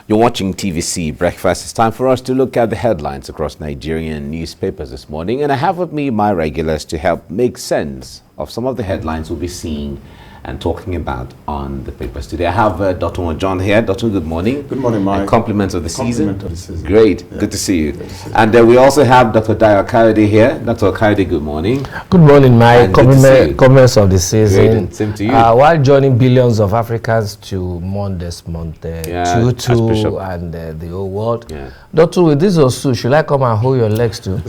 You're watching TVC Breakfast. It's time for us to look at the headlines across Nigerian newspapers this morning. And I have with me my regulars to help make sense of some of the headlines we'll be seeing and talking about on the papers today. I have Dotun Ojon here. Dotun, good morning. Good morning, Mike. And compliments of the season. Compliment of the season. Great. Yeah. Good to see you. And we also have Dr. Dayo Kayode here. Dr. Kayode, good morning. Good morning, Mike. Compliments of the season. Great. Same to you. While joining billions of Africans to mourn this month, Tutu and the whole world. Yeah. Dr. with this also, should I come and hold your legs too?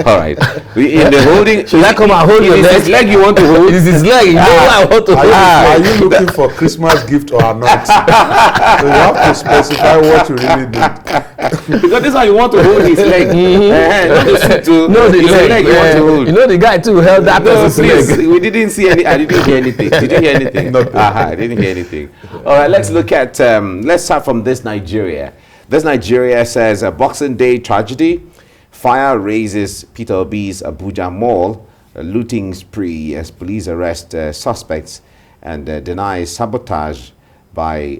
All right. In the holding, should I come and hold your legs? His leg you want to hold? It is his leg. You know I want to hold. Are you looking for Christmas gift or not? So you have to specify what you really need. Because this is how you want to hold his leg. No, the leg. You want to hold. You know the guy too held that person's leg. We didn't see any. I didn't hear anything. Did you hear anything? No. I didn't hear anything. All right. Let's look at. Let's start from this Nigeria. This Nigeria says a Boxing Day tragedy. Fire raises Peter Obi's Abuja Mall. A looting spree as police arrest suspects and denies sabotage by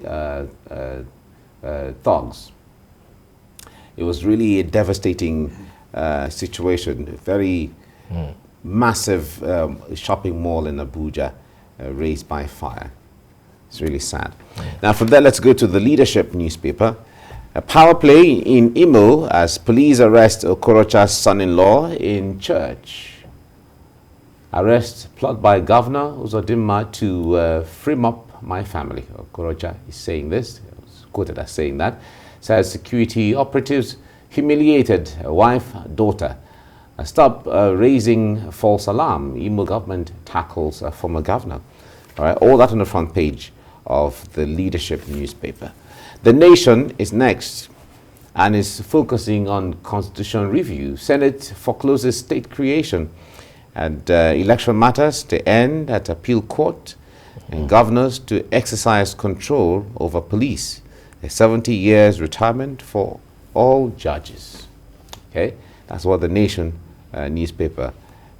thugs. It was really a devastating situation. A very massive shopping mall in Abuja razed by fire. It's really sad. Now from there, let's go to the Leadership newspaper. A power play in Imo as police arrest Okorocha's son-in-law in church. Arrest plot by Governor Uzodimma to frame up my family. Okorocha is saying this. I was quoted as saying that. Says security operatives humiliated wife, daughter. Stop raising false alarm. Imo government tackles a former governor. All right, all that on the front page of the Leadership newspaper. The Nation is next and is focusing on constitutional review. Senate forecloses state creation and election matters to end at appeal court and governors to exercise control over police. A 70 years retirement for all judges. Okay, that's what the Nation newspaper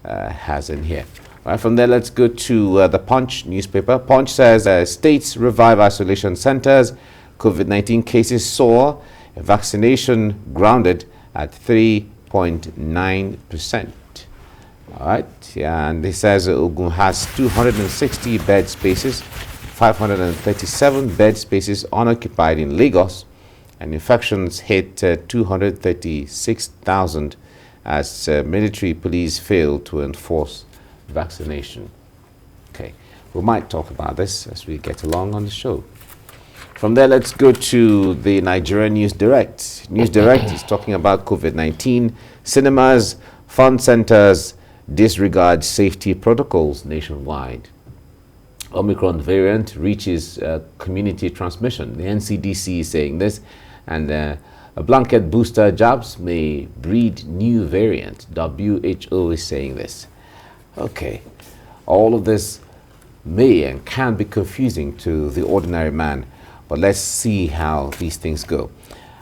has in here. All right, from there, let's go to the Punch newspaper. Punch says states revive isolation centers. COVID-19 cases soar, vaccination grounded at 3.9%. All right, yeah, and it says Ogun has 260 bed spaces, 537 bed spaces unoccupied in Lagos, and infections hit 236,000 as military police fail to enforce vaccination. Okay, we might talk about this as we get along on the show. From there, let's go to the Nigerian News Direct. News Direct is talking about COVID-19. Cinemas, fun centers disregard safety protocols nationwide. Omicron variant reaches community transmission. The NCDC is saying this. And a blanket booster jabs may breed new variant. WHO is saying this. Okay, all of this may and can be confusing to the ordinary man. But let's see how these things go.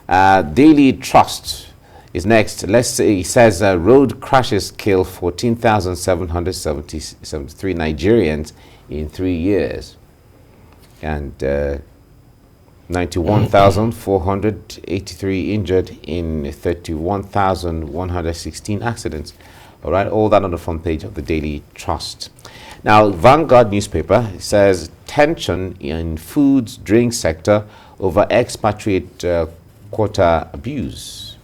Daily Trust is next. Let's say, it says road crashes kill 14,773 Nigerians in 3 years. And 91,483 injured in 31,116 accidents. All right, all that on the front page of the Daily Trust. Now, Vanguard newspaper says tension in foods, drink sector over expatriate quota abuse.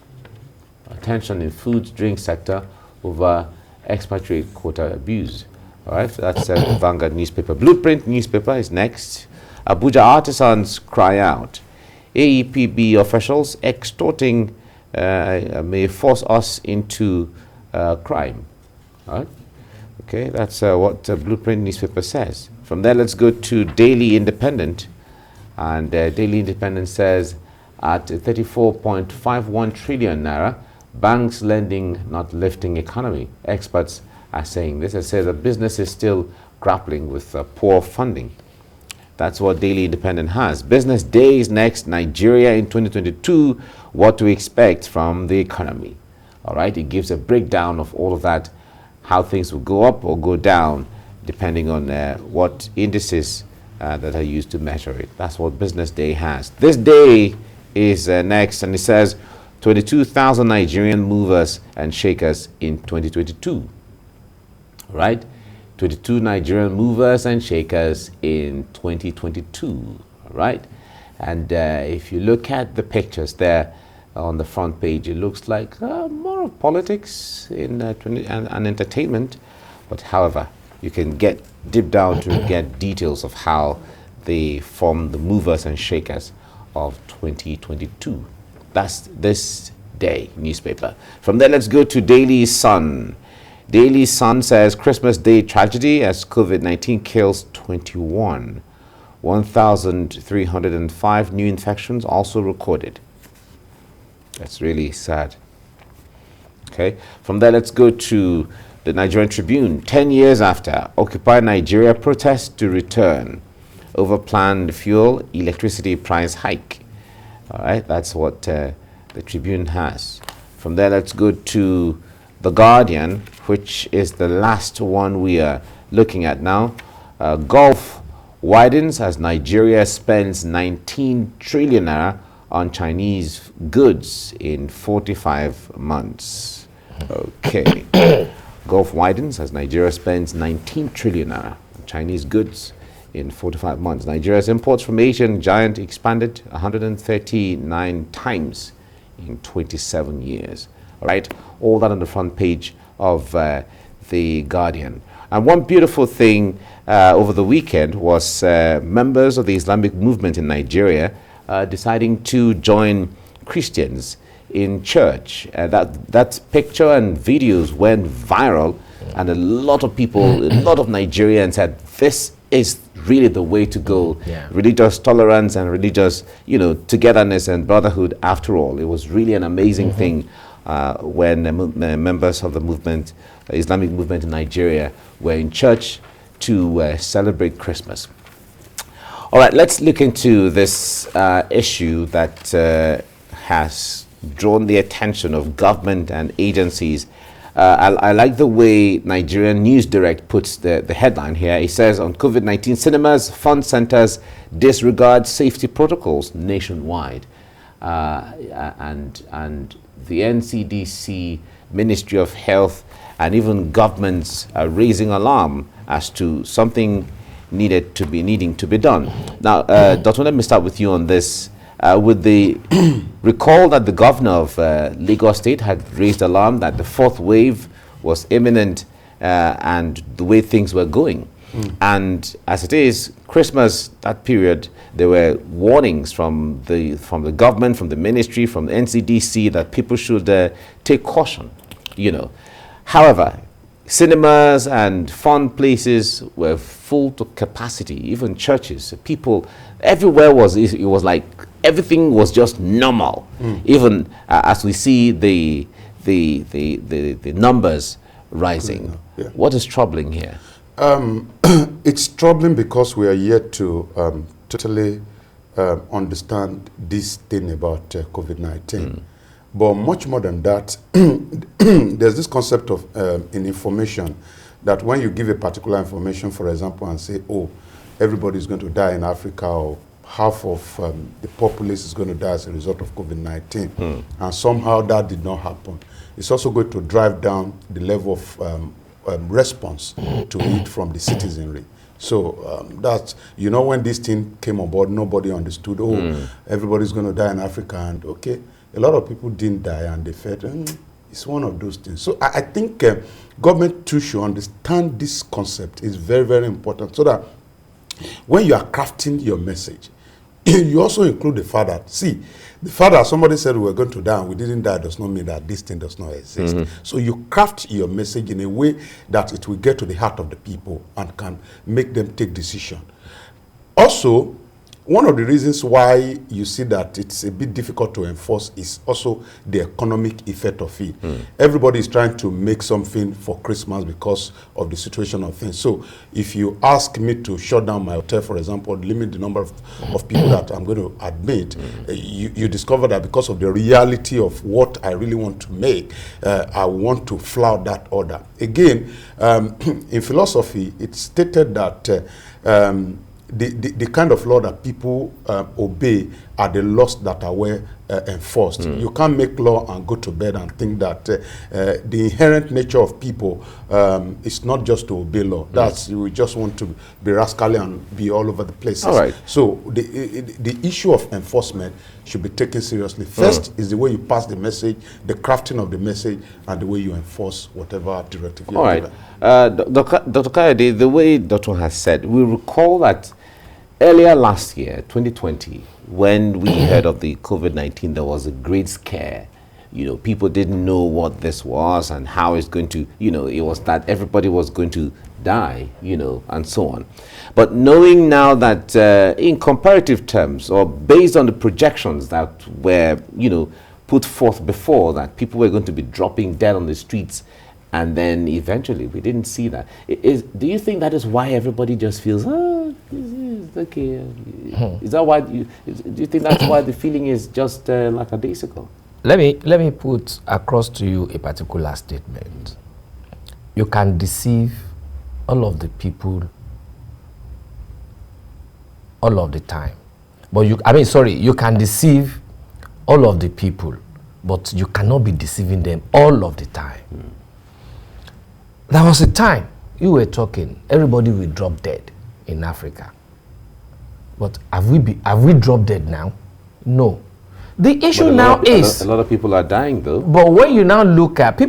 Tension in foods, drink sector over expatriate quota abuse. All right, that's the Vanguard newspaper. Blueprint newspaper is next. Abuja artisans cry out. AEPB officials extorting may force us into crime. All right. Okay, that's what Blueprint newspaper says. From there, let's go to Daily Independent. And Daily Independent says at 34.51 trillion naira, banks lending not lifting economy. Experts are saying this. They say the business is still grappling with poor funding. That's what Daily Independent has. Business Days next, Nigeria in 2022, what to expect from the economy. All right, it gives a breakdown of all of that, how things will go up or go down, depending on what indices that are used to measure it. That's what Business Day has. This day is next, and it says 22,000 Nigerian movers and shakers in 2022. Right? 22 Nigerian movers and shakers in 2022. Right? And if you look at the pictures there on the front page, it looks like more of politics and entertainment. But however, you can get deep down to get details of how they form the movers and shakers of 2022. That's this day newspaper. From there, let's go to Daily Sun. Daily Sun says Christmas Day tragedy as COVID-19 kills 21. 1,305 new infections also recorded. That's really sad. Okay. From there, let's go to the Nigerian Tribune. 10 years after, Occupy Nigeria protests to return over planned fuel, electricity price hike. All right, that's what the Tribune has. From there, let's go to The Guardian, which is the last one we are looking at now. Gulf widens as Nigeria spends 19 trillion naira on Chinese goods in 45 months. Okay. Gulf widens as Nigeria spends 19 trillion naira on Chinese goods in 45 months. Nigeria's imports from Asian giant expanded 139 times in 27 years. All right, all that on the front page of The Guardian. And one beautiful thing over the weekend was members of the Islamic movement in Nigeria deciding to join Christians in church. That picture and videos went viral, and a lot of people, a lot of Nigerians said, this is really the way to go. Yeah. Religious tolerance and religious, togetherness and brotherhood. After all, it was really an amazing thing when members of the movement, the Islamic movement in Nigeria, were in church to celebrate Christmas. All right, let's look into this issue that has drawn the attention of government and agencies. I like the way Nigerian News Direct puts the headline here. It says, on COVID-19, cinemas, fun centers disregard safety protocols nationwide. And the NCDC, Ministry of Health, and even governments are raising alarm as to something needing to be done. Now, Dotun, let me start with you on this. With the recall that the governor of Lagos State had raised alarm that the fourth wave was imminent and the way things were going. And as it is, Christmas, that period, there were warnings from the government, from the ministry, from the NCDC that people should take caution, However, cinemas and fun places were full to capacity, even churches. People, everywhere it was like everything was just normal. Even as we see the numbers rising. Yeah. What is troubling here? It's troubling because we are yet to totally understand this thing about COVID-19. But much more than that, there's this concept of in information that when you give a particular information, for example, and say, oh, everybody's going to die in Africa, or half of the populace is going to die as a result of COVID-19, and somehow that did not happen. It's also going to drive down the level of response to it from the citizenry. So that's, when this thing came on board, nobody understood, everybody's going to die in Africa, and okay, a lot of people didn't die, and they felt, it's one of those things. So I think government too should understand this concept. Is very, very important, so that when you are crafting your message, you also include the fact that, see, the fact that somebody said we were going to die and we didn't die does not mean that this thing does not exist. So you craft your message in a way that it will get to the heart of the people and can make them take decision. Also, one of the reasons why you see that it's a bit difficult to enforce is also the economic effect of it. Everybody is trying to make something for Christmas because of the situation of things. So if you ask me to shut down my hotel, for example, limit the number of people that I'm going to admit, you discover that because of the reality of what I really want to make, I want to flout that order. Again, in philosophy, it's stated that the kind of law that people obey are the laws that are well enforced. You can't make law and go to bed and think that the inherent nature of people is not just to obey law. That's we just want to be rascally and be all over the places. All right. So the issue of enforcement should be taken seriously. First is the way you pass the message, the crafting of the message, and the way you enforce whatever directive you have. All right. Dr. Kayode, the way Dotun has said, we recall that earlier last year, 2020, when we heard of the COVID-19, there was a great scare. You know, people didn't know what this was and how it's going to, you know, it was that everybody was going to die, you know, and so on. But knowing now that in comparative terms, or based on the projections that were, you know, put forth before, that people were going to be dropping dead on the streets, and then eventually we didn't see that. Do you think that is why everybody just feels, oh, it's okay? Is that why do you think that's why the feeling is just like a daisical? Let me put across to you a particular statement. You can deceive all of the people all of the time, but you can deceive all of the people, but you cannot be deceiving them all of the time. There was a time you were talking, everybody will drop dead in Africa. But have we dropped dead now? No. The issue now is a lot of people are dying though. But when you now look at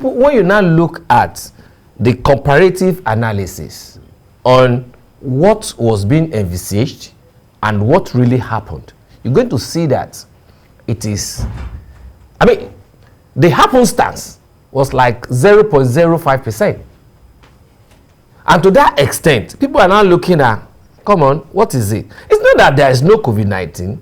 the comparative analysis on what was being envisaged and what really happened, you're going to see that it is, the happenstance was like 0.05%. And to that extent, people are now looking at, come on, what is it? It's not that there is no COVID-19.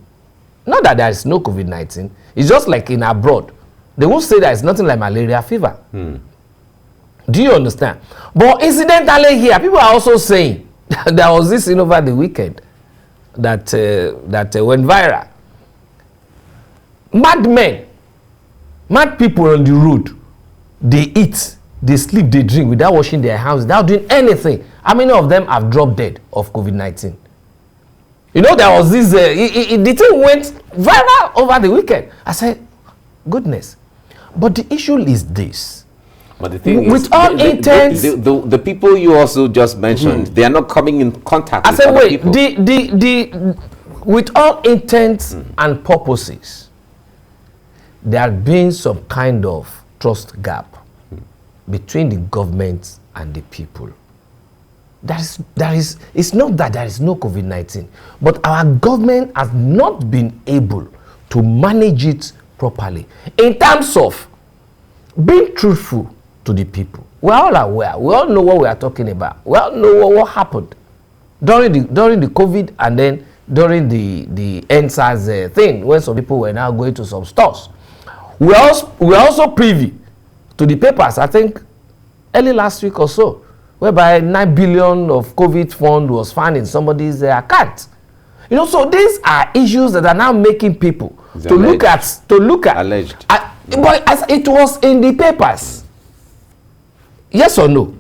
Not that there is no COVID-19. It's just like in abroad. They won't say there is nothing like malaria fever. Do you understand? But incidentally here, people are also saying there was this thing over the weekend that went viral. Mad people on the road, they eat, they sleep, they drink without washing their hands, without doing anything. How many of them have dropped dead of COVID-19? You know, there was this, the thing went viral over the weekend. I said, goodness. But the issue is this. But the thing with is, all intents, the people you also just mentioned, they are not coming in contact with other people. With all intents and purposes, there has been some kind of trust gap between the government and the people. It's not that there is no COVID-19, but our government has not been able to manage it properly in terms of being truthful to the people. We're all aware. We all know what we are talking about. We all know what happened during the COVID and then during the NSAS thing, when some people were now going to some stores. We also privy to the papers, I think, early last week or so, whereby 9 billion of COVID fund was found in somebody's account. You know, so these are issues that are now making people to look at. Alleged. But as it was in the papers, yes or no?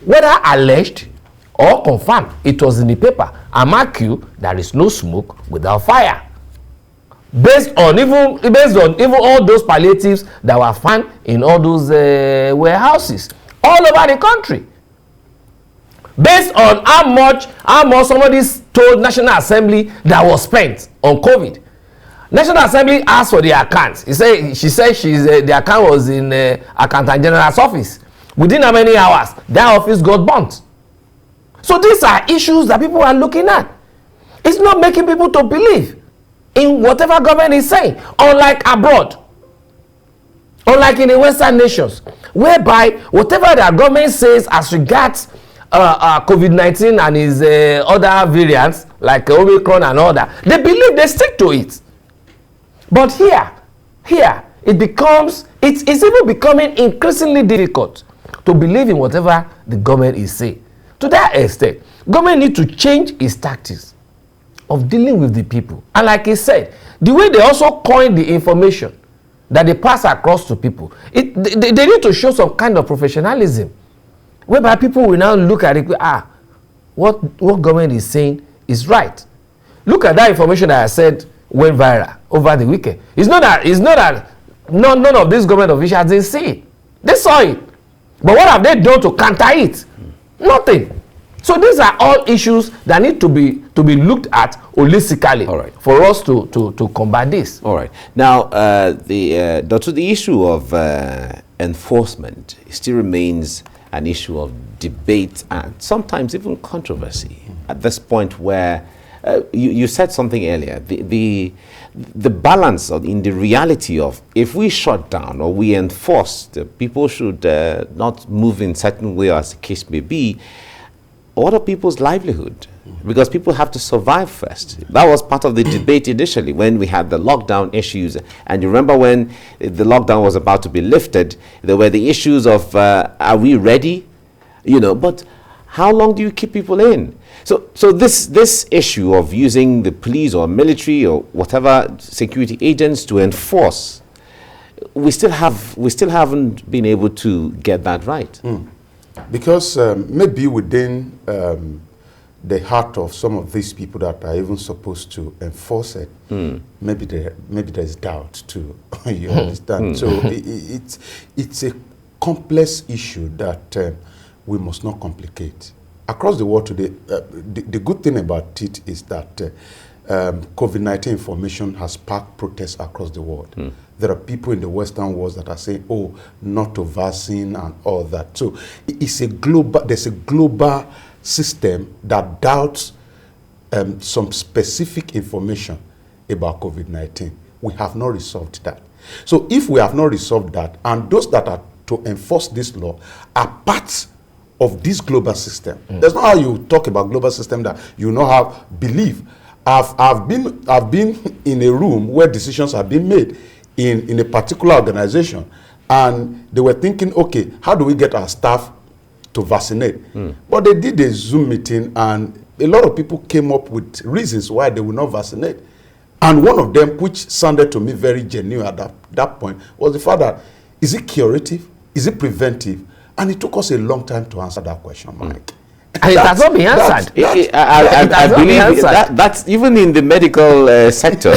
Whether alleged or confirmed, it was in the paper. I mark you, there is no smoke without fire. Based on even all those palliatives that were found in all those warehouses all over the country. Based on how much somebody told National Assembly that was spent on COVID. National Assembly asked for the accounts. She said the account was in Accountant General's office. Within how many hours, that office got burnt. So these are issues that people are looking at. It's not making people to believe in whatever government is saying. Unlike abroad, unlike in the Western nations, whereby whatever their government says as regards COVID-19 and its other variants like Omicron and all that, they believe, they stick to it. But here it's even becoming increasingly difficult to believe in whatever the government is saying. To that extent, government need to change its tactics of dealing with the people. And like he said, the way they also coin the information that they pass across to people, they need to show some kind of professionalism, whereby people will now look at it, what government is saying is right. Look at that information that I said went viral over the weekend. It's not that none of these government officials didn't see it. They saw it. But what have they done to counter it? Nothing. So these are all issues that need to be looked at holistically, all right, for us to combat this. All right. Now, Dr. the issue of enforcement still remains an issue of debate and sometimes even controversy at this point where you said something earlier. The balance in the reality of if we shut down or we enforce that people should not move in certain way as the case may be, what are people's livelihood? Because people have to survive first. That was part of the debate initially when we had the lockdown issues. And you remember when the lockdown was about to be lifted, there were the issues of are we ready? But how long do you keep people in? So this issue of using the police or military or whatever security agents to enforce, we still haven't been able to get that right. Because maybe within the heart of some of these people that are even supposed to enforce it, maybe there's doubt too. You understand? So it's a complex issue that we must not complicate. Across the world today, the good thing about it is that COVID-19 information has sparked protests across the world. There are people in the Western world that are saying, oh, not to vaccine and all that. So there's a global system that doubts some specific information about COVID-19. We have not resolved that. So if we have not resolved that, and those that are to enforce this law are part of this global system. That's not how you talk about global system that you know have belief. I've been in a room where decisions have been made in a particular organization, and they were thinking, okay, how do we get our staff to vaccinate? But they did a Zoom meeting, and a lot of people came up with reasons why they will not vaccinate. And one of them, which sounded to me very genuine at that point, was the fact that, is it curative? Is it preventive? And it took us a long time to answer that question, Mike. And it has not been answered. I believe that's even in the medical sector.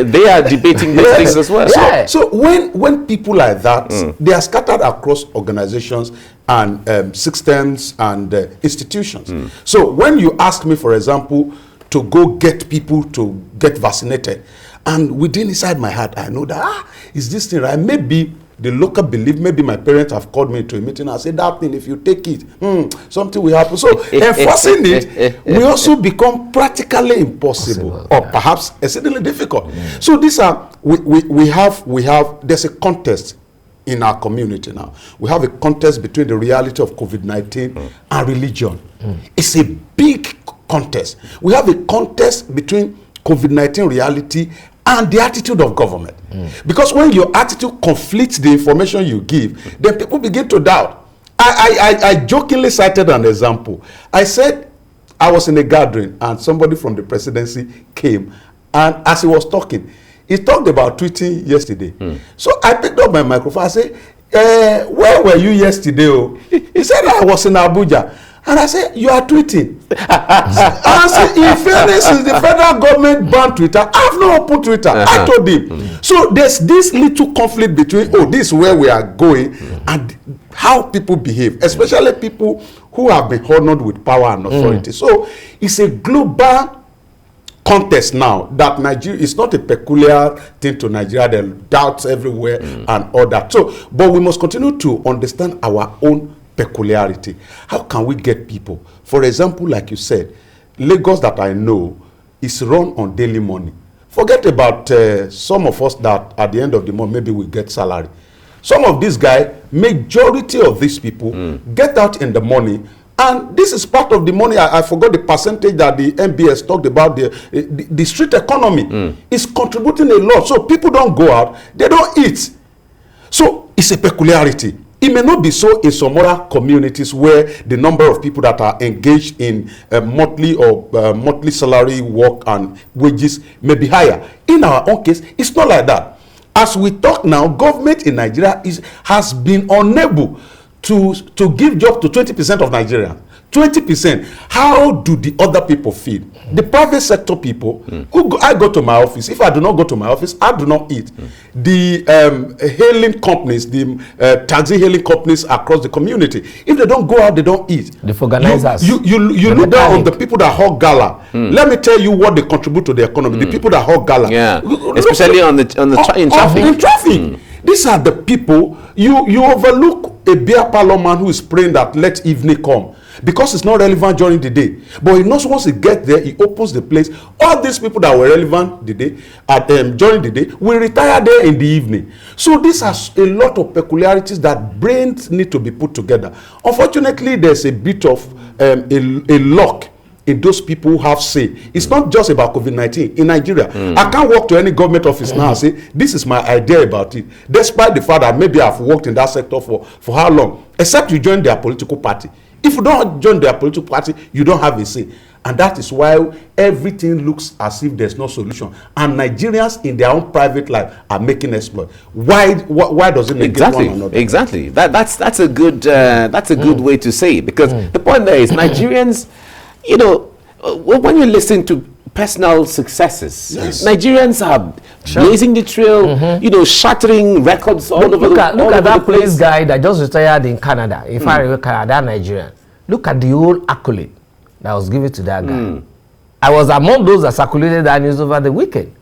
they are debating these things as well. Yeah. So when people like that, they are scattered across organizations and systems and institutions. So when you ask me, for example, to go get people to get vaccinated, and within inside my heart, I know that, is this thing right? Maybe the local belief, maybe my parents have called me to a meeting and said, that thing, if you take it, something will happen. So enforcing it will also become practically impossible, or perhaps exceedingly difficult. So these are, we have, there's a contest in our community now. We have a contest between the reality of COVID-19 and religion. It's a big contest. We have a contest between COVID-19 reality and the attitude of government. Because when your attitude conflicts the information you give, then people begin to doubt. I jokingly cited an example. I said I was in a gathering and somebody from the presidency came, and as he was talking, he talked about tweeting yesterday. So I picked up my microphone. I said, where were you yesterday? Oh? He said, I was in Abuja. And I said, you are tweeting. And I said, in fairness, since the federal government banned Twitter, I have not opened Twitter. I told him. So there's this little conflict between, this is where we are going, and how people behave, especially people who have been honored with power and authority. So it's a global contest now that Nigeria is not a peculiar thing to Nigeria. There are doubts everywhere and all that. So, but we must continue to understand our own peculiarity. How can we get people? For example, like you said, Lagos that I know is run on daily money. Forget about some of us that at the end of the month maybe we get salary. Some of these guys, majority of these people get out in the morning, and this is part of the money. I forgot the percentage that the MBS talked about. The street economy is contributing a lot. So people don't go out, they don't eat. So it's a peculiarity. It may not be so in some other communities where the number of people that are engaged in monthly or monthly salary work and wages may be higher. In our own case, it's not like that. As we talk now, government in Nigeria has been unable to give job to 20% of Nigerians. 20%. How do the other people feel? The private sector people, I go to my office. If I do not go to my office, I do not eat. The hailing companies, the taxi hailing companies across the community, if they don't go out, they don't eat. The organizers. You look down on the people that hog gala. Let me tell you what they contribute to the economy. The people that hog gala. Yeah. Especially in traffic. In traffic. These are the people, you overlook a beer parlor man who is praying that let evening come, because it's not relevant during the day. But he knows once he gets there, he opens the place. All these people that were relevant the day during the day will retire there in the evening. So these are a lot of peculiarities that brains need to be put together. Unfortunately, there's a bit of a lock in those people who have say. It's not just about COVID-19 in Nigeria. I can't walk to any government office now and say, this is my idea about it, despite the fact that maybe I've worked in that sector for how long, except you join their political party. If you don't join their political party, you don't have a say. And that is why everything looks as if there's no solution. And Nigerians in their own private life are making exploit. Why does it negate one another? Exactly. That's a good way to say it, because the point there is Nigerians, you know, when you listen to personal successes, yes, Nigerians are blazing the trail, you know, shattering records all over look at that police guy that just retired in Canada. If I remember Canada, Nigerian. Look at the whole accolade that was given to that guy. I was among those that circulated that news over the weekend.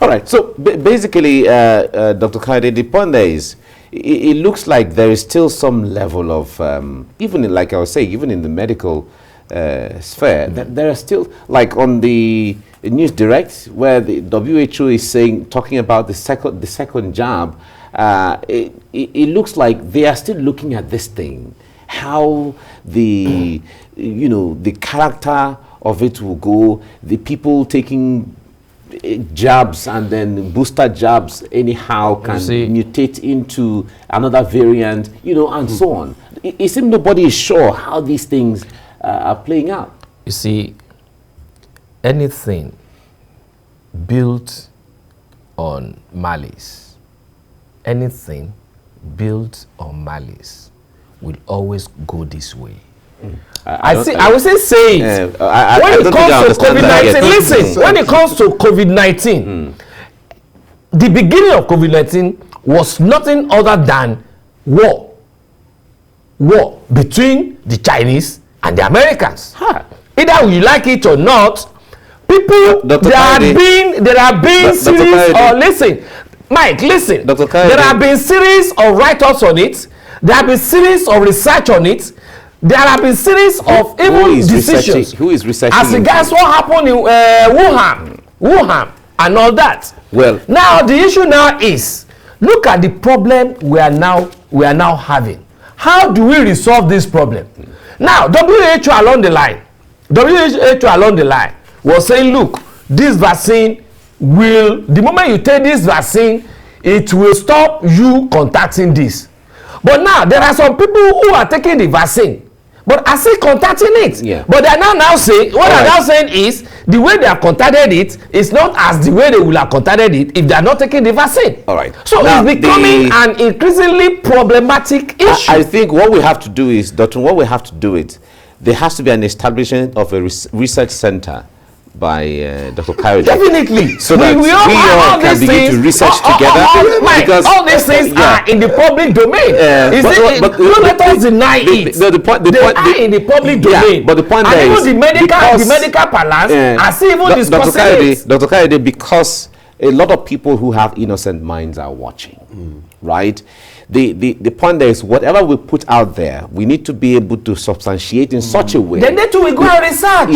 All right. So basically, Dr. Kayode, the point there is, it looks like there is still some level of, even in, like I was saying, even in the medical sphere, that there are still, like on the News Direct, where the WHO is talking about the second jab, it looks like they are still looking at this thing, how the the character of it will go, the people taking jabs and then booster jabs anyhow can mutate into another variant, and so on. It seems nobody is sure how these things are playing out. You see, anything built on malice, anything built on malice will always go this way. I would say when it comes to COVID-19, listen, when it comes to COVID-19, the beginning of COVID-19 was nothing other than war between the Chinese and the Americans. Either we like it or not, people, there have been series, or listen, Mike, listen, there have been series of write-ups on it, there have been series of research on it, there have been series of even decisions. Who is researching? As regards what happened in Wuhan, and all that. Well, now the issue now is, look at the problem we are now having. How do we resolve this problem? Now, WHO along the line was saying, look, this vaccine will, the moment you take this vaccine, it will stop you contacting this. But now there are some people who are taking the vaccine, but are still contacting it. Yeah. But they are now saying, what they are now saying is, the way they have contacted it is not as the way they will have contacted it if they are not taking the vaccine. All right. So now, it's becoming an increasingly problematic issue. I think what we have to do is, Dotun, there has to be an establishment of a research center by Dr. Kayode. Definitely. So that we all can begin to research together. Because all these things are in the public domain. Don't let us deny it. They are in the public domain. But the point there is, the medical balance are still even discussing it. Dr. Kayode, because a lot of people who have innocent minds are watching, right? The point there is, whatever we put out there, we need to be able to substantiate in such a way. Then they too will go and research.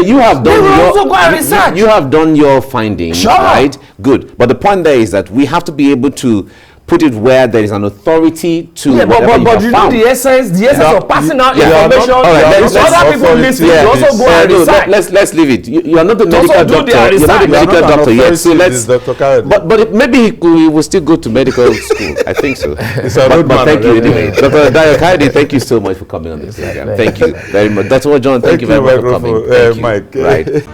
You have done also go and research. You have done your findings, right? Good. But the point there is that we have to be able to put it where there is an authority to. But you know the essence of passing out information. Other people listening also go and research. Let's leave it. You are not a medical doctor. You're not a medical doctor yet. So let's. But maybe he will still go to medical school. I think so. But thank you anyway, Dr. Dayo Kayode. Thank you so much for coming on this program. Thank you very much, Dr. Ojon. Thank you very much for coming. Mike. Right.